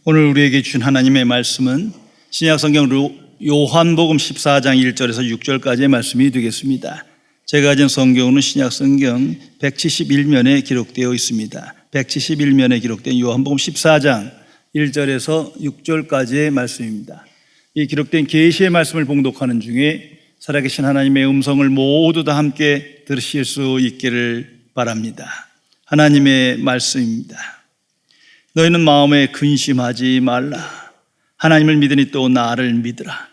오늘 우리에게 주신 하나님의 말씀은 신약성경 요한복음 14장 1절에서 6절까지의 말씀이 되겠습니다. 제가 가진 성경은 신약성경 171면에 기록되어 있습니다. 171면에 기록된 요한복음 14장 1절에서 6절까지의 말씀입니다. 이 기록된 계시의 말씀을 봉독하는 중에 살아계신 하나님의 음성을 모두 다 함께 들으실 수 있기를 바랍니다. 하나님의 말씀입니다. 너희는 마음에 근심하지 말라. 하나님을 믿으니 또 나를 믿으라.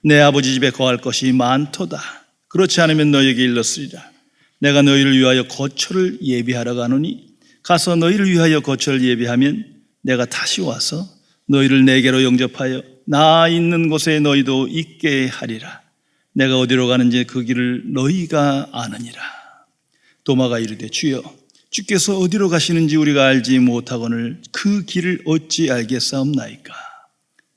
내 아버지 집에 거할 것이 많도다. 그렇지 않으면 너희에게 일렀으리라. 내가 너희를 위하여 거처를 예비하러 가노니 가서 너희를 위하여 거처를 예비하면 내가 다시 와서 너희를 내게로 영접하여 나 있는 곳에 너희도 있게 하리라. 내가 어디로 가는지 그 길을 너희가 아느니라. 도마가 이르되 주여 주께서 어디로 가시는지 우리가 알지 못하거늘 그 길을 어찌 알겠사옵나이까.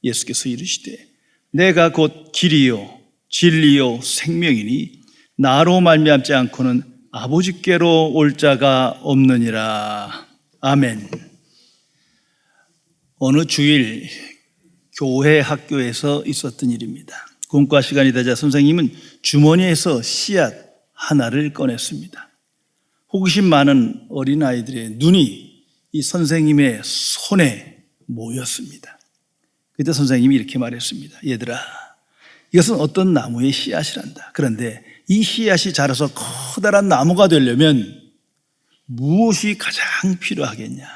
예수께서 이르시되 내가 곧 길이요 진리요 생명이니 나로 말미암지 않고는 아버지께로 올 자가 없느니라. 아멘. 어느 주일 교회 학교에서 있었던 일입니다. 공과 시간이 되자 선생님은 주머니에서 씨앗 하나를 꺼냈습니다. 호기심 많은 어린아이들의 눈이 이 선생님의 손에 모였습니다. 그때 선생님이 이렇게 말했습니다. 얘들아, 이것은 어떤 나무의 씨앗이란다. 그런데 이 씨앗이 자라서 커다란 나무가 되려면 무엇이 가장 필요하겠냐?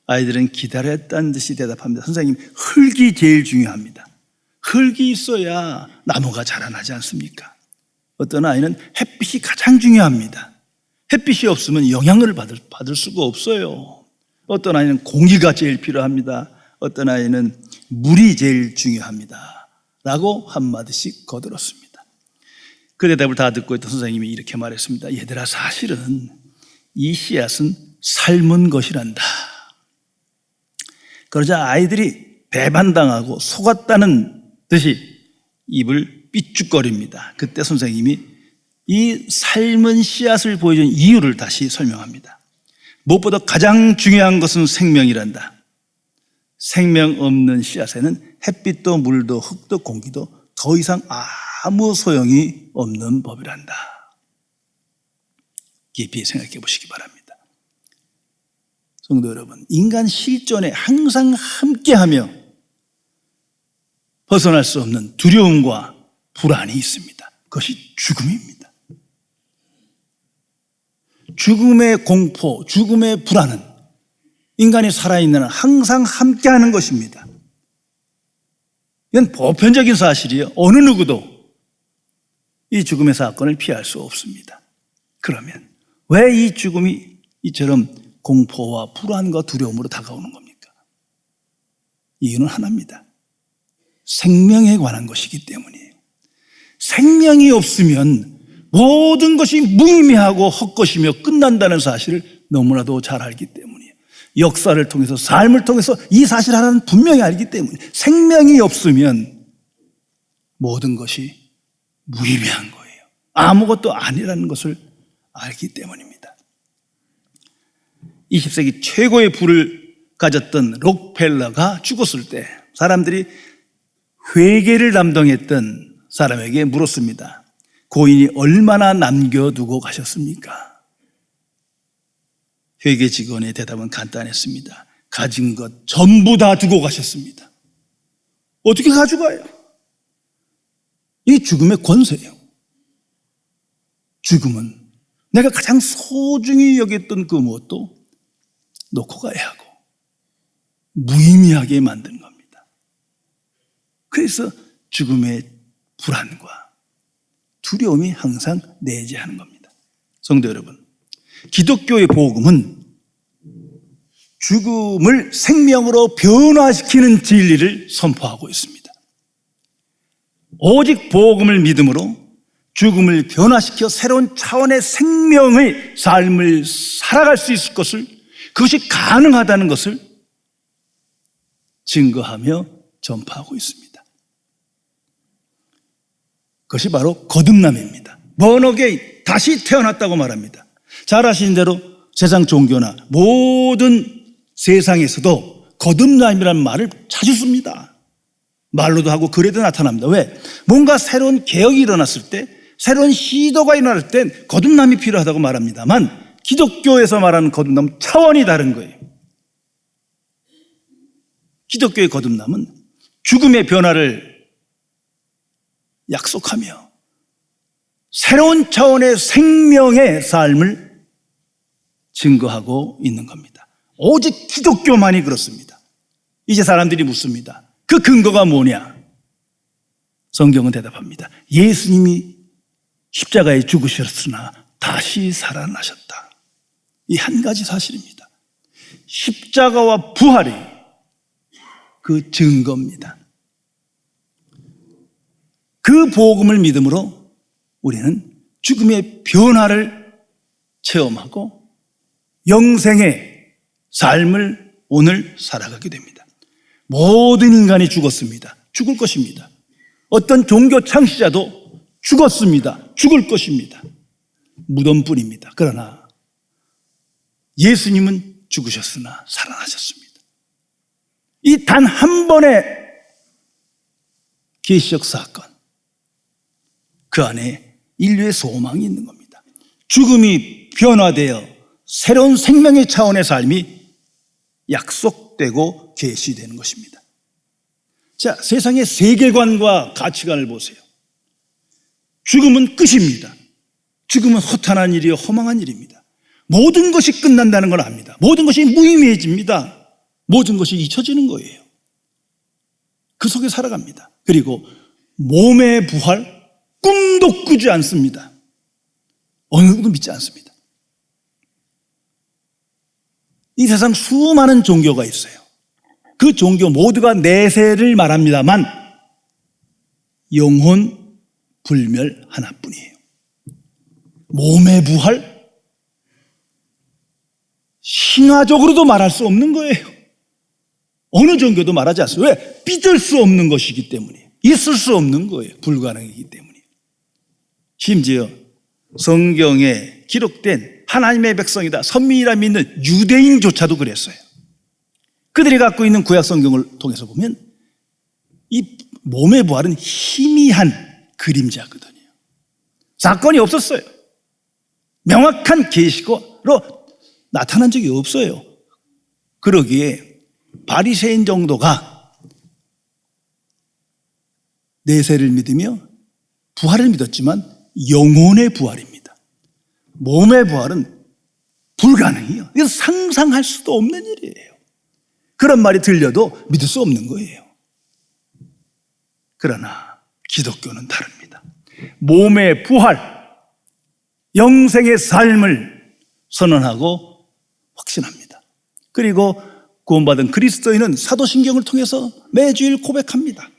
아이들은 기다렸다는 듯이 대답합니다. 선생님, 흙이 제일 중요합니다. 흙이 있어야 나무가 자라나지 않습니까? 어떤 아이는 햇빛이 가장 중요합니다. 햇빛이 없으면 영향을 받을 수가 없어요. 어떤 아이는 공기가 제일 필요합니다. 어떤 아이는 물이 제일 중요합니다. 라고 한마디씩 거들었습니다. 그 대답을 다 듣고 있던 선생님이 이렇게 말했습니다. 얘들아, 사실은 이 씨앗은 삶은 것이란다. 그러자 아이들이 배반당하고 속았다는 듯이 입을 삐죽거립니다. 그때 선생님이 이 삶은 씨앗을 보여준 이유를 다시 설명합니다. 무엇보다 가장 중요한 것은 생명이란다. 생명 없는 씨앗에는 햇빛도 물도 흙도 공기도 더 이상 아무 소용이 없는 법이란다. 깊이 생각해 보시기 바랍니다. 성도 여러분, 인간 실존에 항상 함께하며 벗어날 수 없는 두려움과 불안이 있습니다. 그것이 죽음입니다. 죽음의 공포, 죽음의 불안은 인간이 살아있는 한 항상 함께하는 것입니다. 이건 보편적인 사실이에요. 어느 누구도 이 죽음의 사건을 피할 수 없습니다. 그러면 왜 이 죽음이 이처럼 공포와 불안과 두려움으로 다가오는 겁니까? 이유는 하나입니다. 생명에 관한 것이기 때문이에요. 생명이 없으면 모든 것이 무의미하고 헛것이며 끝난다는 사실을 너무나도 잘 알기 때문이에요. 역사를 통해서 삶을 통해서 이 사실 하나는 분명히 알기 때문에 생명이 없으면 모든 것이 무의미한 거예요. 아무것도 아니라는 것을 알기 때문입니다. 20세기 최고의 부를 가졌던 록펠러가 죽었을 때 사람들이 회계를 담당했던 사람에게 물었습니다. 고인이 얼마나 남겨두고 가셨습니까? 회계 직원의 대답은 간단했습니다. 가진 것 전부 다 두고 가셨습니다. 어떻게 가져가요? 이게 죽음의 권세예요. 죽음은 내가 가장 소중히 여겼던 그 무엇도 놓고 가야 하고 무의미하게 만드는 겁니다. 그래서 죽음의 불안과 두려움이 항상 내재하는 겁니다. 성도 여러분, 기독교의 복음은 죽음을 생명으로 변화시키는 진리를 선포하고 있습니다. 오직 복음을 믿음으로 죽음을 변화시켜 새로운 차원의 생명의 삶을 살아갈 수 있을 것을, 그것이 가능하다는 것을 증거하며 전파하고 있습니다. 그것이 바로 거듭남입니다. born again, 다시 태어났다고 말합니다. 잘 아시는 대로 세상 종교나 모든 세상에서도 거듭남이라는 말을 자주 씁니다. 말로도 하고 글에도 나타납니다. 왜? 뭔가 새로운 개혁이 일어났을 때, 새로운 시도가 일어날 땐 거듭남이 필요하다고 말합니다만 기독교에서 말하는 거듭남은 차원이 다른 거예요. 기독교의 거듭남은 죽음의 변화를 약속하며 새로운 차원의 생명의 삶을 증거하고 있는 겁니다. 오직 기독교만이 그렇습니다. 이제 사람들이 묻습니다. 그 근거가 뭐냐? 성경은 대답합니다. 예수님이 십자가에 죽으셨으나 다시 살아나셨다. 이 한 가지 사실입니다. 십자가와 부활이 그 증거입니다. 그 복음을 믿음으로 우리는 죽음의 변화를 체험하고 영생의 삶을 오늘 살아가게 됩니다. 모든 인간이 죽었습니다. 죽을 것입니다. 어떤 종교 창시자도 죽었습니다. 죽을 것입니다. 무덤뿐입니다. 그러나 예수님은 죽으셨으나 살아나셨습니다. 이 단 한 번의 계시적 사건, 그 안에 인류의 소망이 있는 겁니다. 죽음이 변화되어 새로운 생명의 차원의 삶이 약속되고 계시되는 것입니다. 자, 세상의 세계관과 가치관을 보세요. 죽음은 끝입니다. 죽음은 허탄한 일이요 허망한 일입니다. 모든 것이 끝난다는 걸 압니다. 모든 것이 무의미해집니다. 모든 것이 잊혀지는 거예요. 그 속에 살아갑니다. 그리고 몸의 부활, 꿈도 꾸지 않습니다. 어느 누구도 믿지 않습니다. 이 세상 수많은 종교가 있어요. 그 종교 모두가 내세를 말합니다만 영혼 불멸 하나뿐이에요. 몸의 부활, 신화적으로도 말할 수 없는 거예요. 어느 종교도 말하지 않습니다. 왜? 믿을 수 없는 것이기 때문이에요. 있을 수 없는 거예요. 불가능이기 때문이에요. 심지어 성경에 기록된 하나님의 백성이다, 선민이라 믿는 유대인조차도 그랬어요. 그들이 갖고 있는 구약 성경을 통해서 보면 이 몸의 부활은 희미한 그림자거든요. 사건이 없었어요. 명확한 계시로 나타난 적이 없어요. 그러기에 바리새인 정도가 내세를 믿으며 부활을 믿었지만 영혼의 부활입니다. 몸의 부활은 불가능해요. 이거 상상할 수도 없는 일이에요. 그런 말이 들려도 믿을 수 없는 거예요. 그러나 기독교는 다릅니다. 몸의 부활, 영생의 삶을 선언하고 확신합니다. 그리고 구원받은 그리스도인은 사도신경을 통해서 매주일 고백합니다.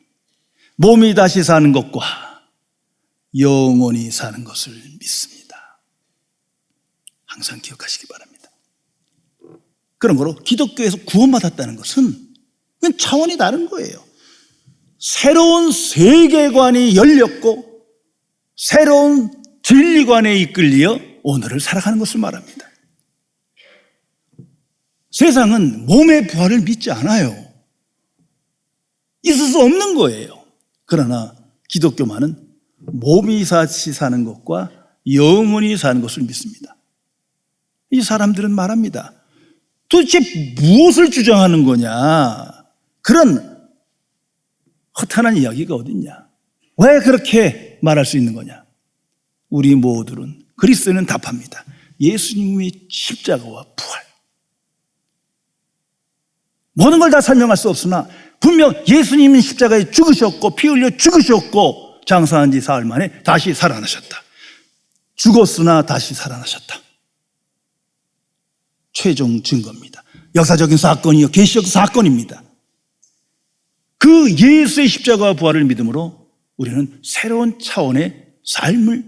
몸이 다시 사는 것과 영원히 사는 것을 믿습니다. 항상 기억하시기 바랍니다. 그런 거로 기독교에서 구원받았다는 것은 그건 차원이 다른 거예요. 새로운 세계관이 열렸고 새로운 진리관에 이끌려 오늘을 살아가는 것을 말합니다. 세상은 몸의 부활을 믿지 않아요. 있을 수 없는 거예요. 그러나 기독교만은 몸이 다시 사는 것과 영원히 사는 것을 믿습니다. 이 사람들은 말합니다. 도대체 무엇을 주장하는 거냐? 그런 허탄한 이야기가 어딨냐? 왜 그렇게 말할 수 있는 거냐? 우리 모두는, 그리스도인은 답합니다. 예수님의 십자가와 부활. 모든 걸 다 설명할 수 없으나 분명 예수님은 십자가에 죽으셨고 피 흘려 죽으셨고 장사한 지 사흘 만에 다시 살아나셨다. 죽었으나 다시 살아나셨다. 최종 증거입니다. 역사적인 사건이요, 계시적 사건입니다. 그 예수의 십자가와 부활을 믿음으로 우리는 새로운 차원의 삶을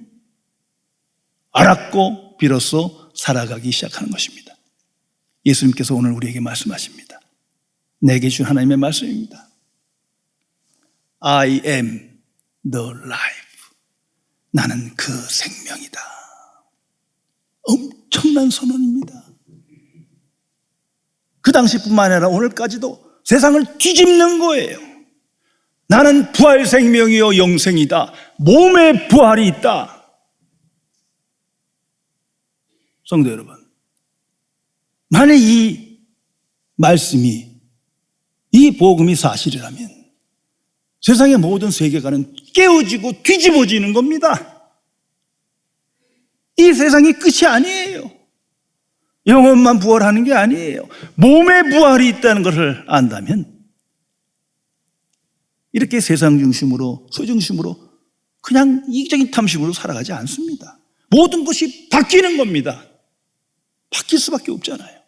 알았고 비로소 살아가기 시작하는 것입니다. 예수님께서 오늘 우리에게 말씀하십니다. 내게 준 하나님의 말씀입니다. I am the life. 나는 그 생명이다. 엄청난 선언입니다. 그 그 당시뿐만 아니라 오늘까지도 세상을 뒤집는 거예요. 나는 부활 생명이요 영생이다. 몸에 부활이 있다. 성도 여러분, 만약 이 말씀이, 이 복음이 사실이라면 세상의 모든 세계관은 깨어지고 뒤집어지는 겁니다. 이 세상이 끝이 아니에요. 영혼만 부활하는 게 아니에요. 몸에 부활이 있다는 것을 안다면 이렇게 세상 중심으로, 소중심으로 그냥 이기적인 탐심으로 살아가지 않습니다. 모든 것이 바뀌는 겁니다. 바뀔 수밖에 없잖아요.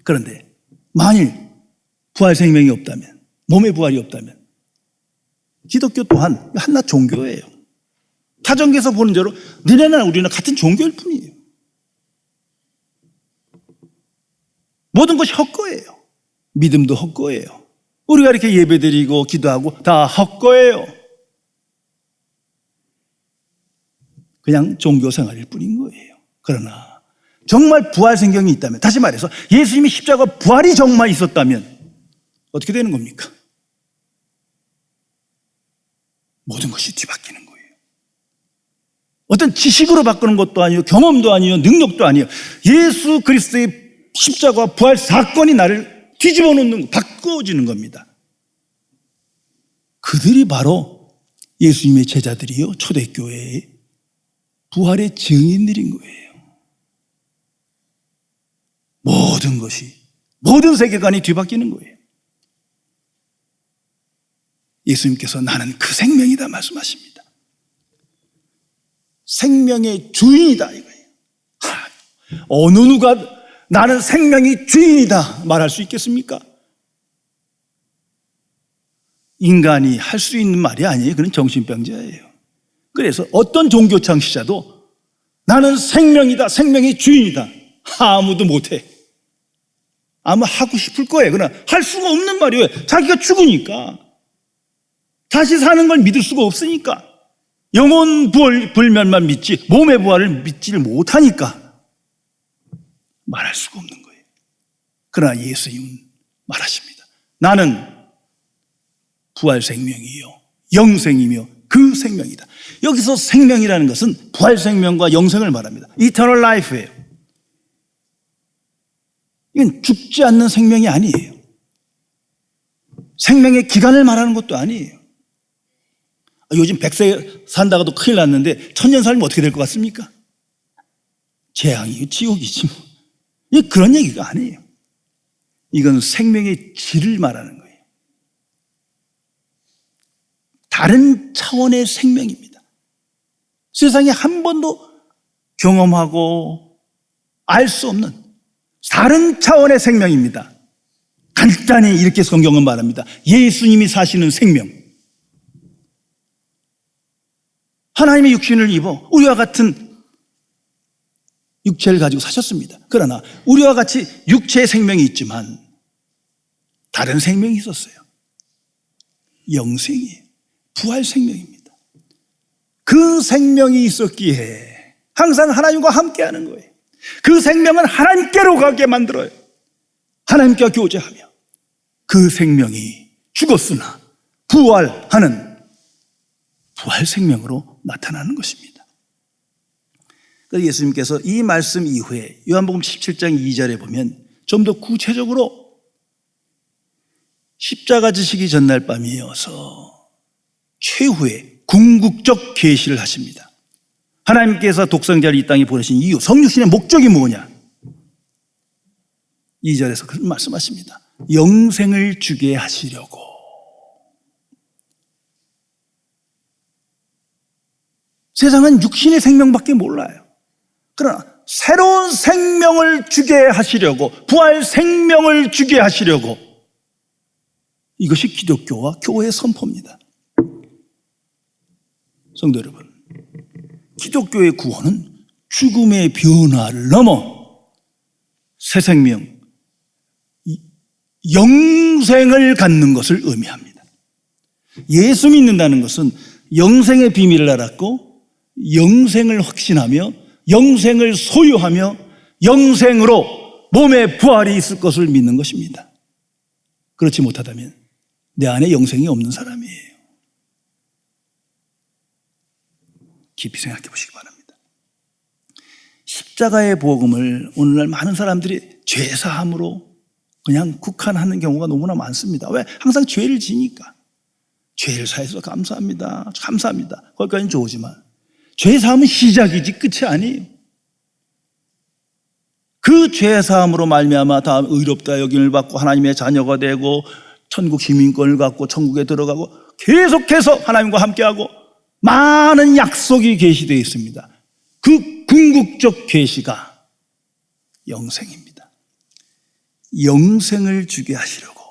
그런데 만일 부활 생명이 없다면, 몸의 부활이 없다면 기독교 또한 한낱 종교예요. 타종교에서 보는 대로 너네나 우리나 같은 종교일 뿐이에요. 모든 것이 헛거예요. 믿음도 헛거예요. 우리가 이렇게 예배드리고 기도하고 다 헛거예요. 그냥 종교 생활일 뿐인 거예요. 그러나 정말 부활 생명이 있다면, 다시 말해서 예수님이 십자가 부활이 정말 있었다면 어떻게 되는 겁니까? 모든 것이 뒤바뀌는 거예요. 어떤 지식으로 바꾸는 것도 아니에요. 경험도 아니에요. 능력도 아니에요. 예수 그리스도의 십자가 부활 사건이 나를 뒤집어 놓는, 바꿔주는 겁니다. 그들이 바로 예수님의 제자들이요, 초대교회의 부활의 증인들인 거예요. 모든 것이, 모든 세계관이 뒤바뀌는 거예요. 예수님께서 나는 그 생명이다 말씀하십니다. 생명의 주인이다 이거예요. 어느 누가 나는 생명의 주인이다 말할 수 있겠습니까? 인간이 할 수 있는 말이 아니에요. 그건 정신병자예요. 그래서 어떤 종교 창시자도 나는 생명이다, 생명의 주인이다 아무도 못해. 아마 하고 싶을 거예요. 그러나 할 수가 없는 말이에요. 자기가 죽으니까, 다시 사는 걸 믿을 수가 없으니까, 영혼 불멸만 믿지 몸의 부활을 믿지를 못하니까 말할 수가 없는 거예요. 그러나 예수님은 말하십니다. 나는 부활 생명이요 영생이며 그 생명이다. 여기서 생명이라는 것은 부활 생명과 영생을 말합니다. Eternal life예요. 이건 죽지 않는 생명이 아니에요. 생명의 기간을 말하는 것도 아니에요. 요즘 100세 산다가도 큰일 났는데 천년 살면 어떻게 될 것 같습니까? 재앙이고 지옥이지 뭐. 이게 그런 얘기가 아니에요. 이건 생명의 질을 말하는 거예요. 다른 차원의 생명입니다. 세상에 한 번도 경험하고 알 수 없는 다른 차원의 생명입니다. 간단히 이렇게 성경은 말합니다. 예수님이 사시는 생명. 하나님의 육신을 입어 우리와 같은 육체를 가지고 사셨습니다. 그러나 우리와 같이 육체의 생명이 있지만 다른 생명이 있었어요. 영생이에요. 부활 생명입니다. 그 생명이 있었기에 항상 하나님과 함께하는 거예요. 그 생명은 하나님께로 가게 만들어요. 하나님과 교제하며 그 생명이 죽었으나 부활하는 부활 생명으로 나타나는 것입니다. 그래서 예수님께서 이 말씀 이후에 요한복음 17장 2절에 보면 좀 더 구체적으로 십자가 지시기 전날 밤이어서 최후의 궁극적 계시를 하십니다. 하나님께서 독생자를 이 땅에 보내신 이유, 성육신의 목적이 뭐냐? 2절에서 그런 말씀하십니다. 영생을 주게 하시려고. 세상은 육신의 생명밖에 몰라요. 그러나 새로운 생명을 주게 하시려고, 부활 생명을 주게 하시려고, 이것이 기독교와 교회의 선포입니다. 성도 여러분, 기독교의 구원은 죽음의 변화를 넘어 새 생명, 영생을 갖는 것을 의미합니다. 예수 믿는다는 것은 영생의 비밀을 알았고 영생을 확신하며 영생을 소유하며 영생으로 몸에 부활이 있을 것을 믿는 것입니다. 그렇지 못하다면 내 안에 영생이 없는 사람이에요. 깊이 생각해 보시기 바랍니다. 십자가의 복음을 오늘날 많은 사람들이 죄사함으로 그냥 국한하는 경우가 너무나 많습니다. 왜? 항상 죄를 지니까. 죄를 사해서 감사합니다. 감사합니다. 거기까지는 좋지만 죄사함은 시작이지 끝이 아니에요. 그 죄사함으로 말미암아 다 의롭다 여김을 받고 하나님의 자녀가 되고 천국 시민권을 갖고 천국에 들어가고 계속해서 하나님과 함께하고 많은 약속이 계시되어 있습니다. 그 궁극적 계시가 영생입니다. 영생을 주게 하시려고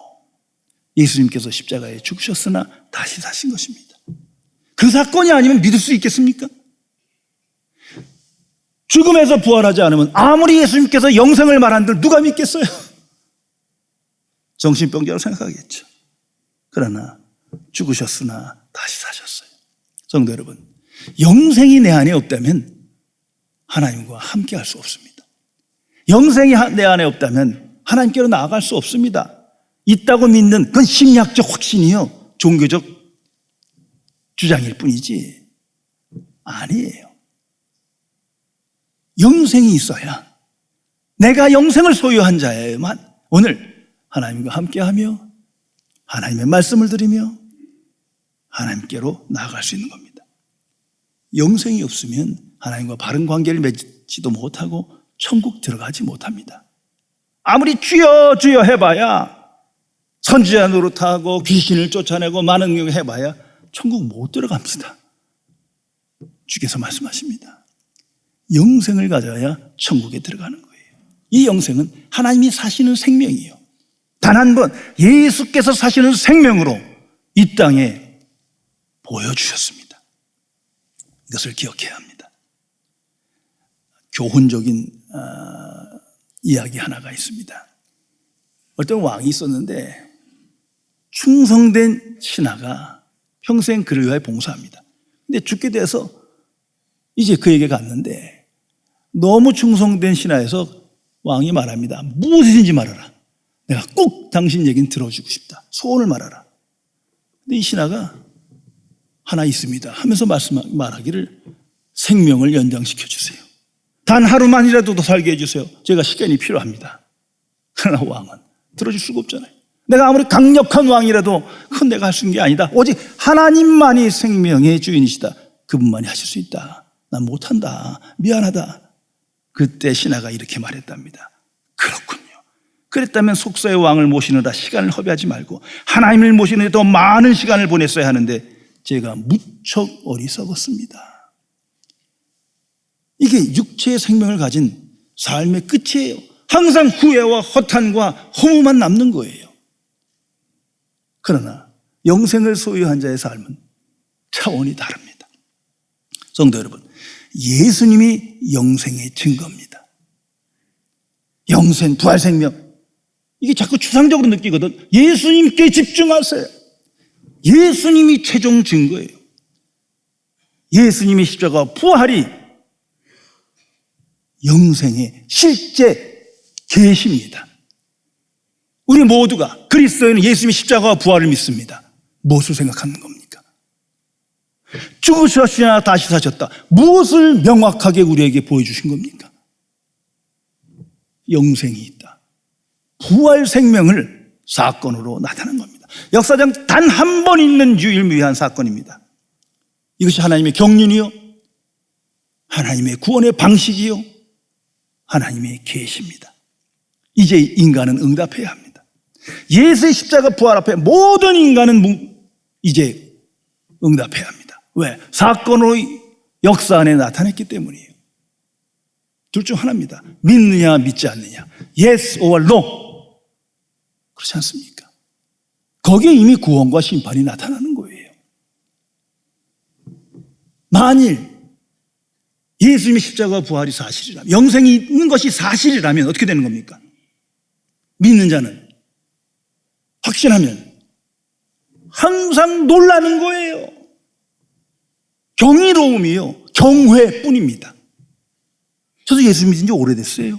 예수님께서 십자가에 죽으셨으나 다시 사신 것입니다. 그 사건이 아니면 믿을 수 있겠습니까? 죽음에서 부활하지 않으면 아무리 예수님께서 영생을 말한들 누가 믿겠어요? 정신병자로 생각하겠죠. 그러나 죽으셨으나 다시 사셨어요. 성도 여러분, 영생이 내 안에 없다면 하나님과 함께 할 수 없습니다. 영생이 내 안에 없다면 하나님께로 나아갈 수 없습니다. 있다고 믿는 그건 심리학적 확신이요, 종교적 주장일 뿐이지 아니에요. 영생이 있어야 내가 영생을 소유한 자에만 오늘 하나님과 함께하며 하나님의 말씀을 들으며 하나님께로 나아갈 수 있는 겁니다. 영생이 없으면 하나님과 바른 관계를 맺지도 못하고 천국 들어가지 못합니다. 아무리 주여 주여 해봐야 선지자 노릇하고 귀신을 쫓아내고 많은 경 해봐야 천국 못 들어갑니다. 주께서 말씀하십니다. 영생을 가져야 천국에 들어가는 거예요. 이 영생은 하나님이 사시는 생명이에요. 단 한 번 예수께서 사시는 생명으로 이 땅에 보여주셨습니다. 이것을 기억해야 합니다. 교훈적인 이야기 하나가 있습니다. 어떤 왕이 있었는데 충성된 신하가 평생 그를 위하여 봉사합니다. 근데 죽게 돼서 이제 그에게 갔는데 너무 충성된 신하에서 왕이 말합니다. 무엇이든지 말하라. 내가 꼭 당신 얘기는 들어주고 싶다. 소원을 말하라. 근데 이 신하가 하나 있습니다 하면서 말하기를 생명을 연장시켜 주세요. 단 하루만이라도 더 살게 해주세요. 제가 시간이 필요합니다. 그러나 왕은 들어줄 수가 없잖아요. 내가 아무리 강력한 왕이라도 그건 내가 할 수 있는 게 아니다. 오직 하나님만이 생명의 주인이시다. 그분만이 하실 수 있다. 난 못한다. 미안하다. 그때 신하가 이렇게 말했답니다. 그렇군요. 그랬다면 속사의 왕을 모시느라 시간을 허비하지 말고 하나님을 모시는 데 더 많은 시간을 보냈어야 하는데 제가 무척 어리석었습니다. 이게 육체의 생명을 가진 삶의 끝이에요. 항상 후회와 허탄과 허무만 남는 거예요. 그러나 영생을 소유한 자의 삶은 차원이 다릅니다. 성도 여러분, 예수님이 영생의 증거입니다. 영생, 부활 생명, 이게 자꾸 추상적으로 느끼거든. 예수님께 집중하세요. 예수님이 최종 증거예요. 예수님의 십자가 부활이 영생의 실제 계시입니다. 우리 모두가 그리스도인은 예수님의 십자가와 부활을 믿습니다. 무엇을 생각하는 겁니까? 죽으셨으나 다시 사셨다. 무엇을 명확하게 우리에게 보여주신 겁니까? 영생이 있다. 부활 생명을 사건으로 나타난 겁니다. 역사상 단 한 번 있는 유일무이한 사건입니다. 이것이 하나님의 경륜이요, 하나님의 구원의 방식이요, 하나님의 계시입니다. 이제 인간은 응답해야 합니다. 예수의 십자가 부활 앞에 모든 인간은 이제 응답해야 합니다. 왜? 사건으로 역사 안에 나타냈기 때문이에요. 둘 중 하나입니다. 믿느냐 믿지 않느냐. Yes or no. 그렇지 않습니까? 거기에 이미 구원과 심판이 나타나는 거예요. 만일 예수님의 십자가 부활이 사실이라면, 영생이 있는 것이 사실이라면 어떻게 되는 겁니까? 믿는 자는, 확신하면 항상 놀라는 거예요. 경이로움이요, 경회뿐입니다. 저도 예수 믿은 지 오래됐어요.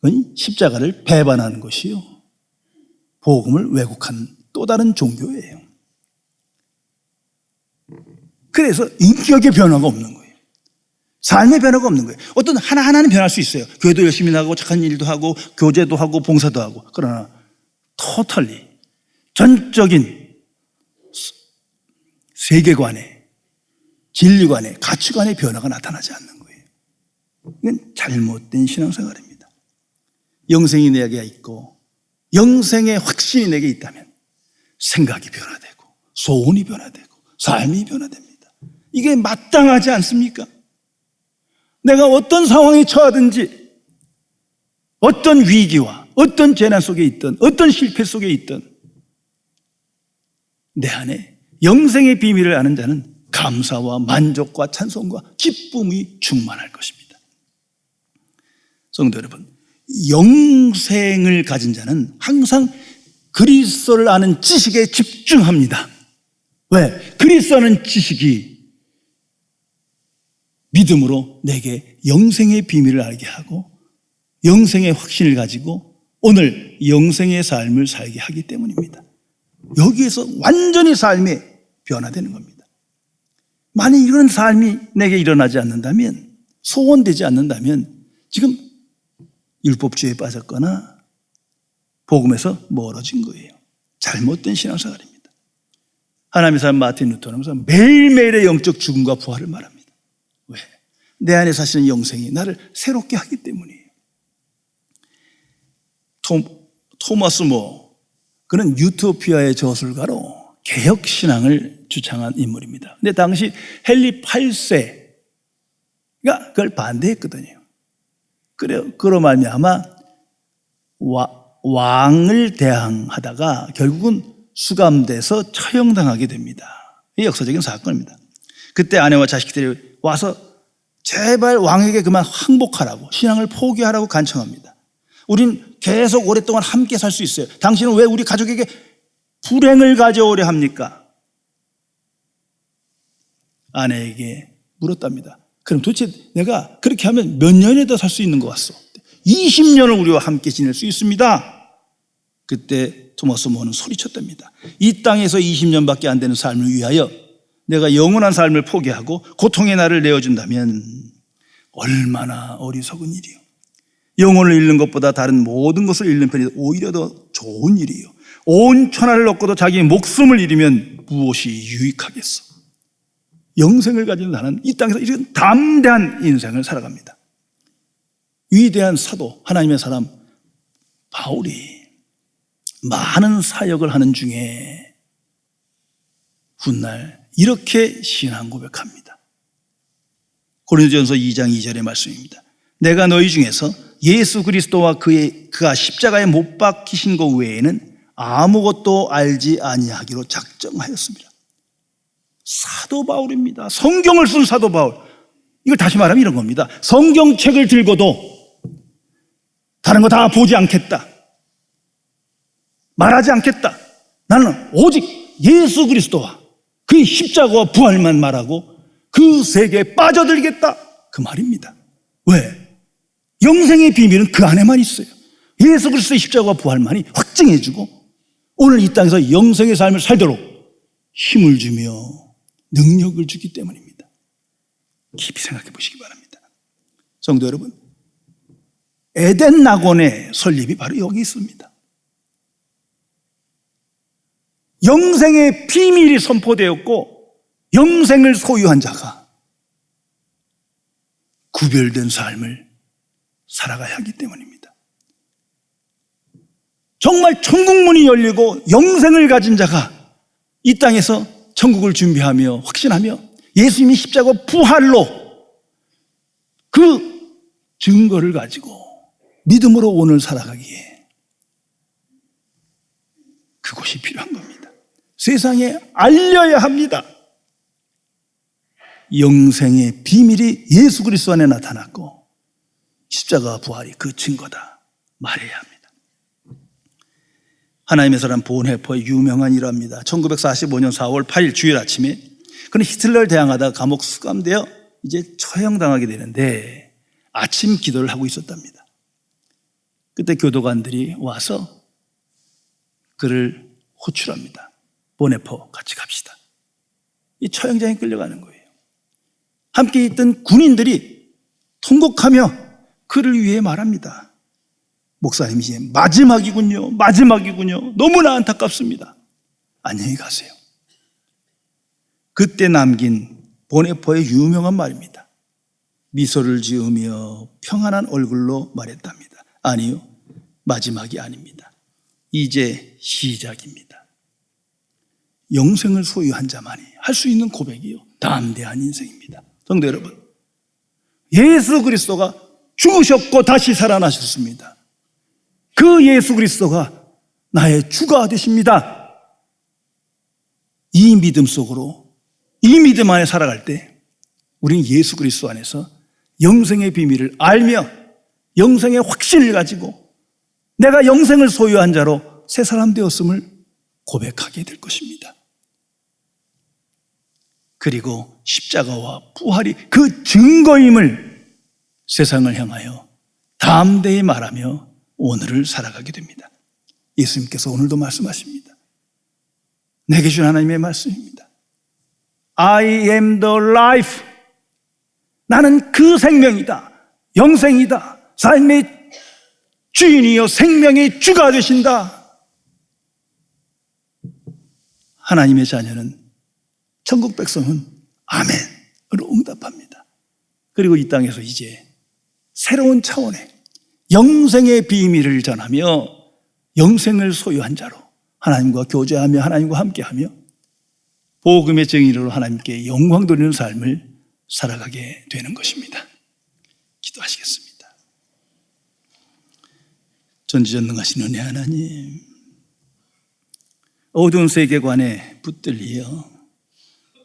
그건 십자가를 배반하는 것이요, 복음을 왜곡한 또 다른 종교예요. 그래서 인격의 변화가 없는 거예요. 삶의 변화가 없는 거예요. 어떤 하나하나는 변할 수 있어요. 교회도 열심히 나가고 착한 일도 하고 교제도 하고 봉사도 하고. 그러나 토탈리 전적인 세계관의, 진리관의, 가치관의 변화가 나타나지 않는 거예요. 이건 잘못된 신앙생활입니다. 영생이 내게 있고 영생의 확신이 내게 있다면 생각이 변화되고 소원이 변화되고 삶이 변화됩니다. 이게 마땅하지 않습니까? 내가 어떤 상황에 처하든지, 어떤 위기와 어떤 재난 속에 있든, 어떤 실패 속에 있든 내 안에 영생의 비밀을 아는 자는 감사와 만족과 찬송과 기쁨이 충만할 것입니다. 성도 여러분, 영생을 가진 자는 항상 그리스도를 아는 지식에 집중합니다. 왜? 그리스도라는 지식이 믿음으로 내게 영생의 비밀을 알게 하고 영생의 확신을 가지고 오늘 영생의 삶을 살게 하기 때문입니다. 여기에서 완전히 삶이 변화되는 겁니다. 만약 이런 삶이 내게 일어나지 않는다면, 소원되지 않는다면 지금 율법주의에 빠졌거나 복음에서 멀어진 거예요. 잘못된 신앙생활입니다. 하나님의 사람 마틴 루터는 매일매일의 영적 죽음과 부활을 말합니다. 왜? 내 안에 사시는 영생이 나를 새롭게 하기 때문이에요. 토마스 모, 그는 유토피아의 저술가로 개혁신앙을 주창한 인물입니다. 근데 당시 헨리 8세가 그걸 반대했거든요. 그로 말미암아 왕을 대항하다가 결국은 수감돼서 처형당하게 됩니다. 이 역사적인 사건입니다. 그때 아내와 자식들이 와서 제발 왕에게 그만 항복하라고, 신앙을 포기하라고 간청합니다. 우린 계속 오랫동안 함께 살 수 있어요. 당신은 왜 우리 가족에게 불행을 가져오려 합니까? 아내에게 물었답니다. 그럼 도대체 내가 그렇게 하면 몇 년에 더 살 수 있는 것 같소? 20년을 우리와 함께 지낼 수 있습니다. 그때 토마스 모는 소리쳤답니다. 이 땅에서 20년밖에 안 되는 삶을 위하여 내가 영원한 삶을 포기하고 고통의 날을 내어준다면 얼마나 어리석은 일이요. 영혼을 잃는 것보다 다른 모든 것을 잃는 편이 오히려 더 좋은 일이요. 온 천하를 얻고도 자기 목숨을 잃으면 무엇이 유익하겠어. 영생을 가진 나는 이 땅에서 이런 담대한 인생을 살아갑니다. 위대한 사도, 하나님의 사람 바울이 많은 사역을 하는 중에 훗날 이렇게 신앙 고백합니다. 고린도전서 2장 2절의 말씀입니다. 내가 너희 중에서 예수 그리스도와 그가 십자가에 못 박히신 것 외에는 아무것도 알지 아니하기로 작정하였습니다. 사도 바울입니다. 성경을 쓴 사도 바울. 이걸 다시 말하면 이런 겁니다. 성경책을 들고도 다른 거 다 보지 않겠다, 말하지 않겠다. 나는 오직 예수 그리스도와 그의 십자가와 부활만 말하고 그 세계에 빠져들겠다, 그 말입니다. 왜? 영생의 비밀은 그 안에만 있어요. 예수 그리스도의 십자가와 부활만이 확증해주고 오늘 이 땅에서 영생의 삶을 살도록 힘을 주며 능력을 주기 때문입니다. 깊이 생각해 보시기 바랍니다. 성도 여러분, 에덴 낙원의 설립이 바로 여기 있습니다. 영생의 비밀이 선포되었고 영생을 소유한 자가 구별된 삶을 살아가야 하기 때문입니다. 정말 천국문이 열리고 영생을 가진 자가 이 땅에서 천국을 준비하며 확신하며 예수님이 십자가 부활로 그 증거를 가지고 믿음으로 오늘 살아가기에 그것이 필요한 겁니다. 세상에 알려야 합니다. 영생의 비밀이 예수 그리스도 안에 나타났고 십자가 부활이 그 증거다 말해야 합니다. 하나님의 사람 본헤퍼의 유명한 일화입니다. 1945년 4월 8일 주일 아침에 그는 히틀러를 대항하다가 감옥 수감되어 이제 처형당하게 되는데 아침 기도를 하고 있었답니다. 그때 교도관들이 와서 그를 호출합니다. 보네포 같이 갑시다. 이 처형장에 끌려가는 거예요. 함께 있던 군인들이 통곡하며 그를 위해 말합니다. 목사님 이제 마지막이군요. 마지막이군요. 너무나 안타깝습니다. 안녕히 가세요. 그때 남긴 보네포의 유명한 말입니다. 미소를 지으며 평안한 얼굴로 말했답니다. 아니요, 마지막이 아닙니다. 이제 시작입니다. 영생을 소유한 자만이 할 수 있는 고백이요, 담대한 인생입니다. 성도 여러분, 예수 그리스도가 죽으셨고 다시 살아나셨습니다. 그 예수 그리스도가 나의 주가 되십니다. 이 믿음 속으로, 이 믿음 안에 살아갈 때 우리는 예수 그리스도 안에서 영생의 비밀을 알며 영생의 확신을 가지고 내가 영생을 소유한 자로 새 사람 되었음을 고백하게 될 것입니다. 그리고 십자가와 부활이 그 증거임을 세상을 향하여 담대히 말하며 오늘을 살아가게 됩니다. 예수님께서 오늘도 말씀하십니다. 내게 준 하나님의 말씀입니다. I am the life. 나는 그 생명이다. 영생이다. 삶의 주인이요 생명의 주가 되신다. 하나님의 자녀는, 천국 백성은 아멘으로 응답합니다. 그리고 이 땅에서 이제 새로운 차원의 영생의 비밀을 전하며 영생을 소유한 자로 하나님과 교제하며 하나님과 함께하며 복음의 증인으로 하나님께 영광 돌리는 삶을 살아가게 되는 것입니다. 기도하시겠습니다. 전지전능하신 은혜 하나님, 어두운 세계관에 붙들려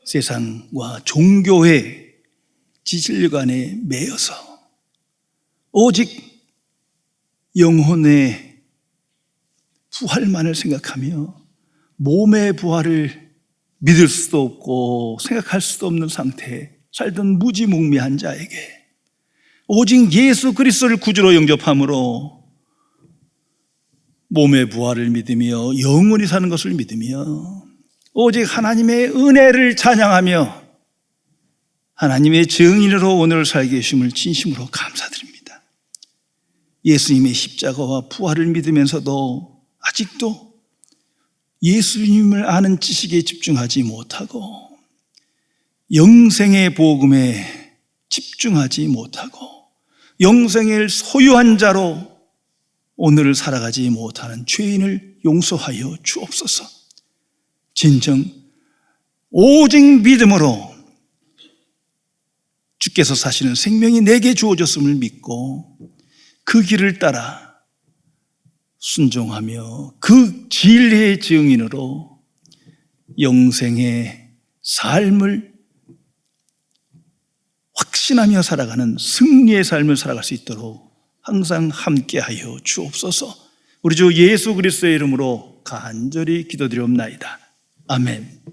세상과 종교의 지질관에 매여서 오직 영혼의 부활만을 생각하며 몸의 부활을 믿을 수도 없고 생각할 수도 없는 상태에 살던 무지몽매한 자에게 오직 예수 그리스도를 구주로 영접함으로 몸의 부활을 믿으며 영원히 사는 것을 믿으며 오직 하나님의 은혜를 찬양하며 하나님의 증인으로 오늘 살게 하심을 진심으로 감사드립니다. 예수님의 십자가와 부활을 믿으면서도 아직도 예수님을 아는 지식에 집중하지 못하고 영생의 복음에 집중하지 못하고 영생을 소유한 자로 오늘을 살아가지 못하는 죄인을 용서하여 주옵소서. 진정 오직 믿음으로 주께서 사시는 생명이 내게 주어졌음을 믿고 그 길을 따라 순종하며 그 진리의 증인으로 영생의 삶을 확신하며 살아가는 승리의 삶을 살아갈 수 있도록 항상 함께하여 주옵소서. 우리 주 예수 그리스도의 이름으로 간절히 기도드리옵나이다. 아멘.